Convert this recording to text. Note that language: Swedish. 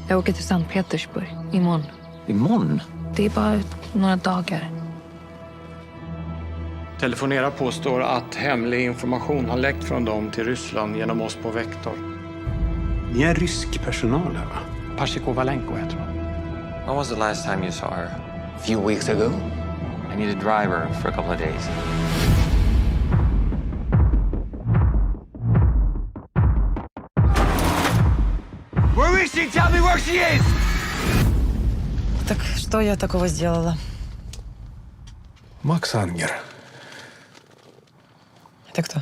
Jag åker till Sankt Petersburg imorgon. Imorgon? Det är bara några dagar. Telefonera påstår att hemlig information har läckt från dem till Ryssland genom oss på Vektor. Ni är rysk personal här, va? Pashikovalenko heter hon. When was the last time you saw her? A few weeks ago. I need a driver for a couple of days. Where is she? Tell me where she is! Так что я такого сделала? Макс Ангер. Это кто?